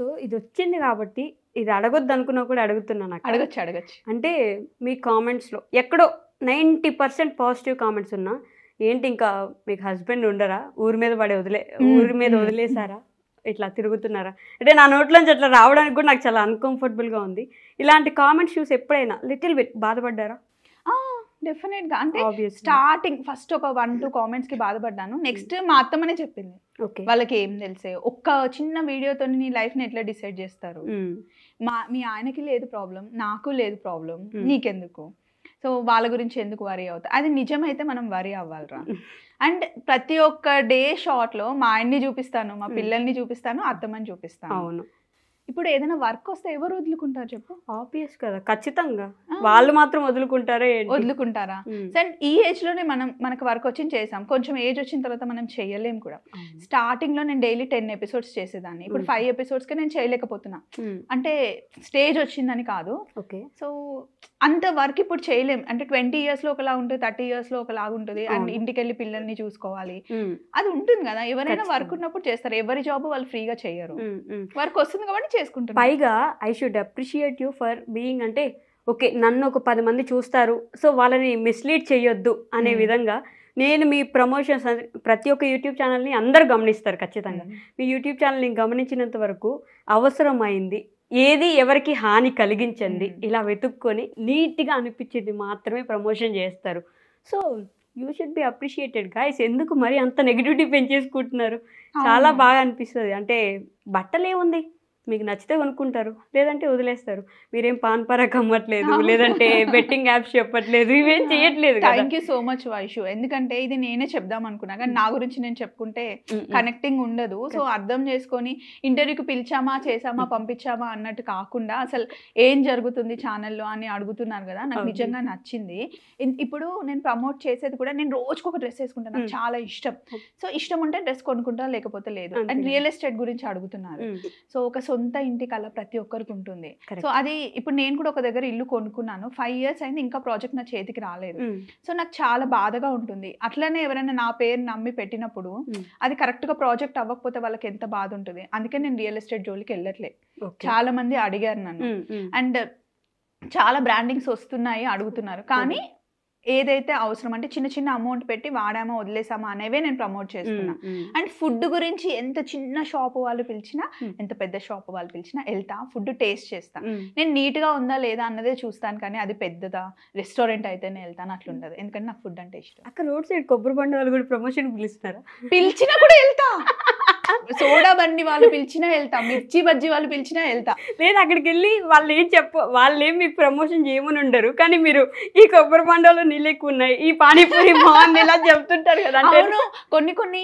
So ఇది వచ్చింది కాబట్టి ఇది అడగొద్దు అనుకున్నా కూడా అడుగుతున్నాను. అడగచ్చు. అంటే మీ కామెంట్స్లో ఎక్కడో 90% పాజిటివ్ కామెంట్స్ ఉన్నా, ఏంటి ఇంకా మీకు హస్బెండ్ ఉండరా, ఊరి మీద వదిలేసారా, ఇట్లా తిరుగుతున్నారా అంటే నా నోట్లోంచి అట్లా రావడానికి కూడా నాకు చాలా అన్కంఫర్టబుల్గా ఉంది. ఇలాంటి కామెంట్స్ చూసి ఎప్పుడైనా లిటిల్ బిట్ బాధపడ్డారా? డెఫినెట్గా. అంటే స్టార్టింగ్ ఫస్ట్ ఒక 1-2 కామెంట్స్కి బాధపడ్డాను. నెక్స్ట్ మా అత్తమ్మనే చెప్పింది, వాళ్ళకి ఏం తెలిసే, ఒక్క చిన్న వీడియోతో నీ లైఫ్ని ఎట్లా డిసైడ్ చేస్తారు, మీ ఆయనకి లేదు ప్రాబ్లం, నాకు లేదు ప్రాబ్లం, నీకెందుకు, సో వాళ్ళ గురించి ఎందుకు వరీ అవుతా. అది నిజమైతే మనం వరీ అవ్వాలిరా. అండ్ ప్రతి ఒక్క డే షార్ట్లో మా ఆయన్ని చూపిస్తాను, మా పిల్లల్ని చూపిస్తాను, అత్తమ్మని చూపిస్తాను. అవును. ఇప్పుడు ఏదైనా వర్క్ వస్తే ఎవరు వదులుకుంటారు చెప్పు? ఆబ్వియస్ కదా, ఖచ్చితంగా వాళ్ళు మాత్రం వదులుకుంటారా? అండ్ ఈ ఏజ్ లోనే మనకు వర్క్ వచ్చింది చేసాం, కొంచెం ఏజ్ వచ్చిన తర్వాత మనం చేయలేం కూడా. స్టార్టింగ్ లో నేను డైలీ 10 ఎపిసోడ్స్ చేసేదాన్ని, ఇప్పుడు 5 ఎపిసోడ్స్కి నేను చేయలేకపోతున్నా. అంటే స్టేజ్ వచ్చిందని కాదు, సో అంత వర్క్ ఇప్పుడు చేయలేం. అంటే 20 years లో ఒకలా ఉంటుంది, 30 years లో ఒకలాగా ఉంటుంది. అండ్ ఇంటికి వెళ్ళి పిల్లల్ని చూసుకోవాలి, అది ఉంటుంది కదా. ఎవరైనా వర్క్ ఉన్నప్పుడు చేస్తారు, ఎవరి జాబ్ వాళ్ళు ఫ్రీగా చేయరు, వర్క్ వస్తుంది కాబట్టి చేసుకుంటారు. పైగా I should appreciate you for being, అంటే ఓకే నన్ను ఒక 10 మంది చూస్తారు, సో వాళ్ళని మిస్లీడ్ చేయొద్దు అనే విధంగా నేను మీ ప్రమోషన్స్ ప్రతి ఒక్క యూట్యూబ్ ఛానల్ని అందరు గమనిస్తారు ఖచ్చితంగా. మీ యూట్యూబ్ ఛానల్ని గమనించినంత వరకు అవసరమైంది ఏది ఎవరికి హాని కలిగించండి ఇలా వెతుక్కొని నీట్గా అనిపించేది మాత్రమే ప్రమోషన్ చేస్తారు. So you should be appreciated guys. ఎందుకు మరి అంత నెగిటివిటీ పెంచేసుకుంటున్నారు? చాలా బాగా అనిపిస్తుంది. అంటే బట్టలు ఏముంది, మీకు నచ్చితే కొనుక్కుంటారు, లేదంటే వదిలేస్తారు. మీరేం పాన్ పరాగ్ అమ్మట్లేదు, లేదంటే బెట్టింగ్ యాప్స్ చెప్పట్లేదు, ఇవేం చేయట్లేదు. Thank you so much Vaishu. ఎందుకంటే ఇది నేనే చెప్దాం అనుకున్నా, కానీ నా గురించి నేను చెప్పుకుంటే కనెక్టింగ్ ఉండదు. సో అర్థం చేసుకొని ఇంటర్వ్యూకి పిలిచామా, చేసామా, పంపించామా అన్నట్టు కాకుండా అసలు ఏం జరుగుతుంది ఛానల్లో అని అడుగుతున్నారు కదా, నాకు నిజంగా నచ్చింది. ఇప్పుడు నేను ప్రమోట్ చేసేది కూడా, నేను రోజుకొక డ్రెస్ వేసుకుంటాను, నాకు చాలా ఇష్టం. సో ఇష్టం ఉంటే డ్రెస్ కొనుక్కుంటా, లేకపోతే లేదు. అండ్ రియల్ ఎస్టేట్ గురించి అడుగుతున్నారు. సో ఒక సొంత ఇంటి కళ ప్రతి ఒక్కరికి ఉంటుంది. సో అది ఇప్పుడు నేను కూడా ఒక దగ్గర ఇల్లు కొనుక్కున్నాను, 5 years అయింది, ఇంకా ప్రాజెక్ట్ నా చేతికి రాలేదు. సో నాకు చాలా బాధగా ఉంటుంది. అట్లనే ఎవరైనా నా పేరు నమ్మి పెట్టినప్పుడు అది కరెక్ట్ గా ప్రాజెక్ట్ అవ్వకపోతే వాళ్ళకి ఎంత బాధ ఉంటుంది. అందుకే నేను రియల్ ఎస్టేట్ జోలికి వెళ్ళట్లే. చాలా మంది అడిగారు నన్ను, అండ్ చాలా బ్రాండింగ్స్ వస్తున్నాయి, అడుగుతున్నారు. కానీ ఏదైతే అవసరం అంటే చిన్న చిన్న అమౌంట్ పెట్టి వాడామా వదిలేసామా అనేవే నేను ప్రమోట్ చేస్తున్నా. అండ్ ఫుడ్ గురించి ఎంత చిన్న షాప్ వాళ్ళు పిలిచినా, ఎంత పెద్ద షాప్ వాళ్ళు పిలిచినా వెళ్తా, ఫుడ్ టేస్ట్ చేస్తా. నేను నీట్గా ఉందా లేదా అన్నదే చూస్తాను, కానీ అది పెద్దదా రెస్టారెంట్ అయితేనే వెళ్తాను, అట్లుండదు. ఎందుకంటే నాకు ఫుడ్ అంటే ఇష్టం. అక్కడ రోడ్ సైడ్ కొబ్బరి బండి వాళ్ళు కూడా ప్రమోషన్ పిలుస్తారా? పిలిచినా కూడా వెళ్తా. సోడా బండి వాళ్ళు పిలిచినా వెళ్తా, మిర్చి బజ్జీ వాళ్ళు పిలిచినా వెళ్తా. లేదు అక్కడికి వెళ్ళి వాళ్ళేం మీకు ప్రమోషన్ చేయమని ఉండరు, కానీ మీరు ఈ కొబ్బరి బండలో నీళ్ళు ఎక్కువ ఉన్నాయి, ఈ పానీపూరి బాగుంది ఇలా చెప్తుంటారు కదా. అవును, కొన్ని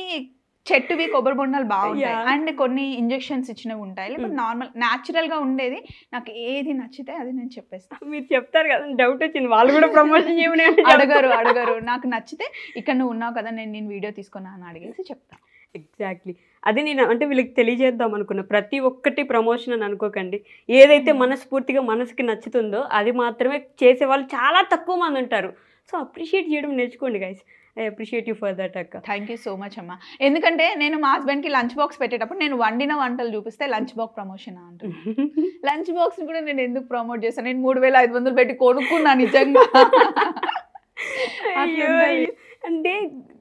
చెట్టువి కొబ్బరి బొండాలు బాగుంటాయి, అండ్ కొన్ని ఇంజెక్షన్స్ ఇచ్చినవి ఉంటాయి. లేకపోతే నార్మల్ న్యాచురల్ గా ఉండేది నాకు ఏది నచ్చితే అది నేను చెప్పేస్తాను. మీరు చెప్తారు కదా, డౌట్ వచ్చింది, వాళ్ళు కూడా ప్రమోషన్ చేయమని అడగరు. నాకు నచ్చితే ఇక్కడ నువ్వు ఉన్నావు కదా, నేను వీడియో తీసుకున్నా అని అడిగేసి చెప్తాను. ఎగ్జాక్ట్లీ అది నేను అంటే వీళ్ళకి తెలియజేద్దాం అనుకున్నా. ప్రతి ఒక్కటి ప్రమోషన్ అని అనుకోకండి, ఏదైతే మనస్ఫూర్తిగా మనసుకి నచ్చుతుందో అది మాత్రమే చేసేవాళ్ళు చాలా తక్కువ మంది ఉంటారు. సో అప్రిషియేట్ చేయడం నేర్చుకోండి guys. I appreciate you for that అక్క. థ్యాంక్ యూ సో మచ్ అమ్మ. ఎందుకంటే నేను మా హస్బెండ్కి లంచ్ బాక్స్ పెట్టేటప్పుడు నేను వండిన వంటలు చూపిస్తే లంచ్ బాక్స్ ప్రమోషన్ అంటున్నాను. లంచ్ బాక్స్ కూడా నేను ఎందుకు ప్రమోట్ చేస్తాను? నేను 3500 పెట్టి కొనుక్కున్నా నిజంగా. అంటే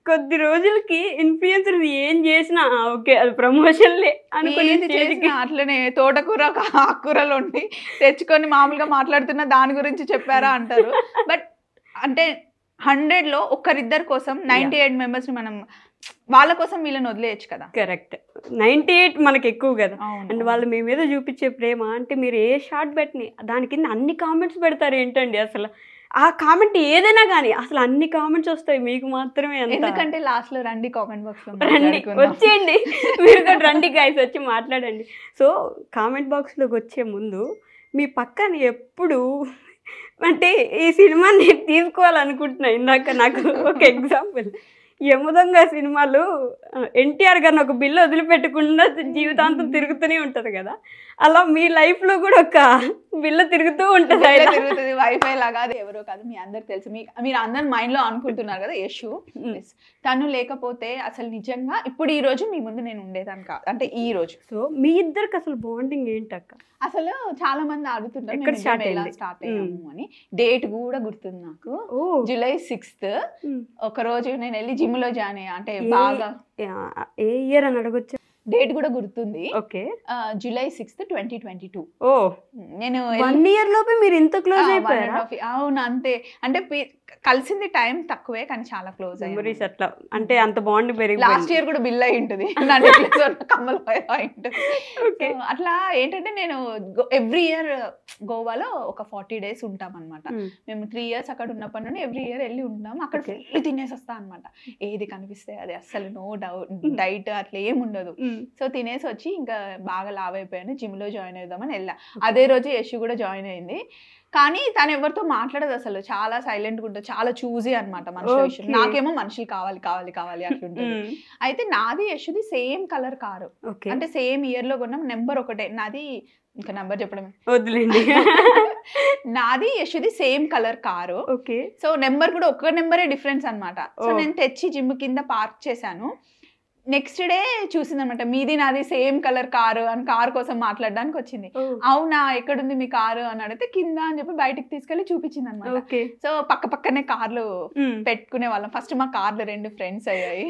కొద్ది రోజులకి ఇన్ఫ్లుయెన్సర్ ఏం చేసినా ఓకే అది ప్రమోషన్లే అనుకుని అట్లనే తోటకూర ఆకుకూరలు ఉండి తెచ్చుకొని మామూలుగా మాట్లాడుతున్న దాని గురించి చెప్పారా అంటారు. బట్ అంటే 100లో ఒకరిద్దరి కోసం 98 మెంబర్స్ ని మనం వాళ్ళ కోసం వీళ్ళని వదిలేయచ్చు కదా. కరెక్ట్, 98 మనకి ఎక్కువ కదా. అండ్ వాళ్ళు మీ మీద చూపించే ప్రేమ అంటే మీరు ఏ షార్ట్ పెట్టిని దాని కింద అన్ని కామెంట్స్ పెడతారు ఏంటండి అసలు. ఆ కామెంట్ ఏదైనా కానీ అసలు అన్ని కామెంట్స్ వస్తాయి, మీకు మాత్రమే. ఎందుకంటే లాస్ట్ లో రండి కామెంట్ బాక్స్ లో రండి, వచ్చేయండి మీరు కూడా రండి గైస్, వచ్చి మాట్లాడండి. సో కామెంట్ బాక్స్లోకి వచ్చే ముందు మీ పక్కన ఎప్పుడు అంటే ఈ సినిమాని తీసుకోవాలనుకుంటున్నా. ఇందాక నాకు ఒక ఎగ్జాంపుల్, యమదొంగ సినిమాలు ఎన్టీఆర్ గారిని ఒక బిల్లు వదిలిపెట్టకుండా జీవితాంతం తిరుగుతూనే ఉంటది కదా, అలా మీ లైఫ్ లో కూడా ఒక బిల్ల తిరుగుతూ ఉంటది. తిరుగుతుంది వైఫై లాగా. అది ఎవరో కాదు, మీ అందరికి తెలుసు. మీరు అందరు మైండ్ లో అనుకుంటున్నారు కదా యశు. తను లేకపోతే అసలు నిజంగా ఇప్పుడు ఈ రోజు మీ ముందు నేను ఉండేదాన్ని కాదు. అంటే ఈ రోజు. సో మీ ఇద్దరికి అసలు బాండింగ్ ఏంటక్క? అసలు చాలా మంది అడుగుతుంటారు ఎలా స్టార్ట్ అయ్యాము అని. డేట్ కూడా గుర్తుంది నాకు, జూలై 6th. ఒక రోజు నేను వెళ్ళి జిమ్ లో జాయిన్ అయ్యా. అంటే బాగా ఏ ఇయర్ అని అడగొచ్చు? డేట్ కూడా గుర్తుంది. Okay, July 6th, 2022. ఓ, నేను 1 year లోపే మీరు ఇంత క్లోజ్ అయిపోయారా? అవును, అంతే. అంటే కలిసింది టైం తక్కువే కానీ చాలా క్లోజ్ మెమరీస్ అట్లా. అంటే అంత బాండ్ పెరిగి లాస్ట్ ఇయర్ కూడా బిల్ అయి ఉంటుంది, కమ్మలు అయి ఉంటుంది. అట్లా ఏంటంటే నేను ఎవ్రీ ఇయర్ గోవాలో ఒక 40 days ఉంటాం అనమాట. మేము 3 years అక్కడ ఉన్నప్పటి నుండి ఎవ్రీ ఇయర్ వెళ్ళి ఉంటాం. అక్కడ ఫుల్ తినేసి వస్తా అనమాట. ఏది కనిపిస్తే అది, అస్సలు నో డైట్ అట్లా ఏమి ఉండదు. సో తినేసి వచ్చి ఇంకా బాగా లావ్ అయిపోయాను. జిమ్ లో జాయిన్ అవుదామని వెళ్ళా. అదే రోజు యశు కూడా జాయిన్ అయింది. కానీ తను ఎవరితో మాట్లాడదు అసలు, చాలా సైలెంట్ గా ఉంటుంది, చాలా చూజీ అనమాట మనుషుల విషయం. నాకేమో మనుషులు కావాలి కావాలి కావాలి అట్లుంటుంది. అయితే నాది యశుది సేమ్ కలర్ కారు, అంటే సేమ్ ఇయర్ లో కొన్నాం. నెంబర్ ఒకటే నాది, ఇంకా నెంబర్ చెప్పడం వద్దులేండి. నాది యశుది same colour car. So number కూడా ఒక్క నెంబరే డిఫరెన్స్ అనమాట. సో నేను తెచ్చి జిమ్ కింద పార్క్ చేశాను. నెక్స్ట్ డే చూసిందనమాట, మీది నాది సేమ్ కలర్ కారు అని. కారు కోసం మాట్లాడడానికి వచ్చింది. అవునా, ఎక్కడుంది మీ కారు అని అడిగితే కింద అని చెప్పి బయటికి తీసుకెళ్లి చూపించింది అనమాట. సో పక్క పక్కనే కార్లు పెట్టుకునే వాళ్ళం. ఫస్ట్ మా కార్లు 2 ఫ్రెండ్స్ అయ్యాయి.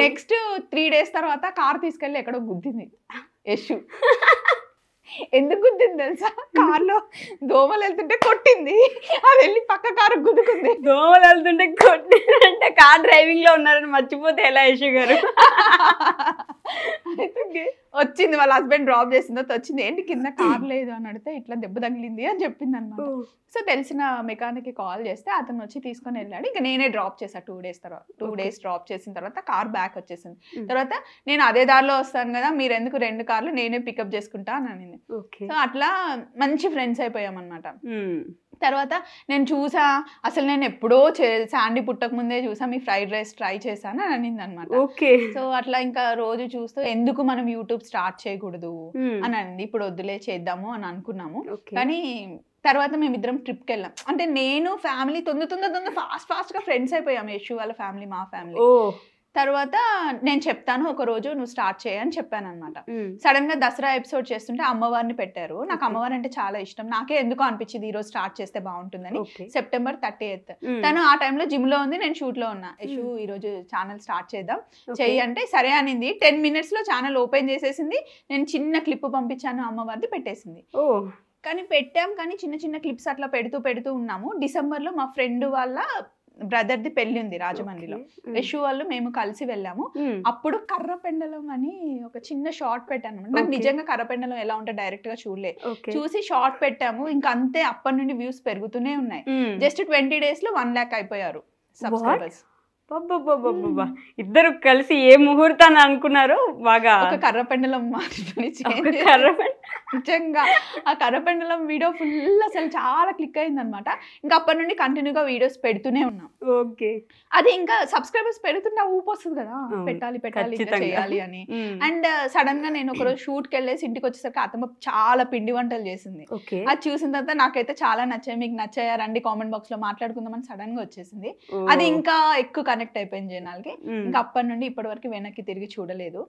నెక్స్ట్ 3 days తర్వాత కార్ తీసుకెళ్లి ఎక్కడో గుద్దింది యశు. ఎందుకు గుద్దింది తెలుసా? కార్లో దోమలు వెళ్తుంటే కొట్టింది, అది వెళ్ళి పక్క కారు గుద్దుకుంది. దోమలు వెళ్తుంటే కొట్టింది అంటే కార్ డ్రైవింగ్ లో ఉన్నారని మర్చిపోతే ఎలా యశు గారు? వచ్చింది వాళ్ళ హస్బెండ్ డ్రాప్ చేసిన తర్వాత వచ్చింది, ఏంటి కింద కార్ లేదు అని అడిగితే ఇట్లా దెబ్బ తగిలింది అని చెప్పింది అనమాట. సో తెలిసిన మెకానిక్ కి కాల్ చేస్తే అతను వచ్చి తీసుకొని వెళ్ళాడు. ఇంకా నేనే డ్రాప్ చేశాను 2 days తర్వాత. 2 days డ్రాప్ చేసిన తర్వాత కార్ బ్యాక్ వచ్చేసింది. తర్వాత నేను అదే దారిలో వస్తాను కదా, మీరు ఎందుకు 2 కార్లు నేనే పికప్ చేసుకుంటా అని అనింది. సో అట్లా మంచి ఫ్రెండ్స్ అయిపోయాం అనమాట. తర్వాత నేను చూసా, అసలు నేను ఎప్పుడో శాండీ పుట్టక ముందే చూసా, మీ ఫ్రైడ్ రైస్ ట్రై చేశాను అని అనింది అనమాట. సో అట్లా ఇంకా రోజు చూస్తూ ఎందుకు మనం యూట్యూబ్ స్టార్ట్ చేయకూడదు అని అనింది. ఇప్పుడు వద్దులే చేద్దాము అని అనుకున్నాము. కానీ తర్వాత మేమిద్దరం ట్రిప్కి వెళ్ళాం. అంటే నేను ఫ్యామిలీ తొందర ఫాస్ట్ గా ఫ్రెండ్స్ అయిపోయాం. యశు వాళ్ళ ఫ్యామిలీ, మా ఫ్యామిలీ. తర్వాత నేను చెప్తాను ఒక రోజు, నువ్వు స్టార్ట్ చేయని చెప్పాను అనమాట. సడన్ గా దసరా ఎపిసోడ్ చేస్తుంటే అమ్మవారిని పెట్టారు. నాకు అమ్మవారు అంటే చాలా ఇష్టం. నాకే ఎందుకో అనిపించింది ఈ రోజు స్టార్ట్ చేస్తే బాగుంటుందని. September 30th తను ఆ టైంలో జిమ్ లో ఉంది, నేను షూట్ లో ఉన్నా. యశు ఈ రోజు ఛానల్ స్టార్ట్ చేద్దాం చెయ్యి అంటే సరే అనింది. 10 minutes లో ఛానల్ ఓపెన్ చేసేసింది. నేను చిన్న క్లిప్ పంపించాను, అమ్మవారిది పెట్టేసింది. కానీ పెట్టాం, కానీ చిన్న చిన్న క్లిప్స్ అట్లా పెడుతూ ఉన్నాము. డిసెంబర్ లో మా ఫ్రెండ్ వాళ్ళ బ్రదర్ది పెళ్లి ఉంది రాజమండ్రిలో. యశు వాళ్ళు మేము కలిసి వెళ్ళాము. అప్పుడు కర్రపెండలం అని ఒక చిన్న షార్ట్ పెట్టాను. నాకు నిజంగా కర్రపెండలం ఎలా ఉంటే డైరెక్ట్ గా చూసి షార్ట్ పెట్టాము. ఇంకా అంతే, అప్పటి నుండి వ్యూస్ పెరుగుతూనే ఉన్నాయి. జస్ట్ 20 days లో 1 lakh అయిపోయారు సబ్స్క్రైబర్స్. ఇద్దరు కలిసి ఏ ముహూర్తాన్ని అనుకున్నారు? బాగా ఒక కర్రపెండలం నిజంగా ఆ కర్రపెండలం వీడియో ఫుల్ అసలు చాలా క్లిక్ అయింది అనమాట. ఇంకా అప్పటి నుండి కంటిన్యూగా వీడియోస్ పెడుతూనే ఉన్నాం. అది ఇంకా సబ్స్క్రైబర్స్ పెడుతుంటే ఊపు వస్తుంది కదా, పెట్టాలి చేయాలి అని. అండ్ సడన్ గా నేను ఒకరోజు షూట్ కి వెళ్ళేసి ఇంటికి వచ్చేసరికి అతమ్మ చాలా పిండి వంటలు చేసింది. అది చూసిన తర్వాత నాకైతే చాలా నచ్చాయి. మీకు నచ్చాయా రండి కామెంట్ బాక్స్ లో మాట్లాడుకుందామని సడన్ గా వచ్చేసింది. అది ఇంకా ఎక్కువ కనెక్ట్ అయిపోయింది జనాలకి. ఇంకా అప్పటి నుండి ఇప్పటి వరకు వెనక్కి తిరిగి చూడలేదు.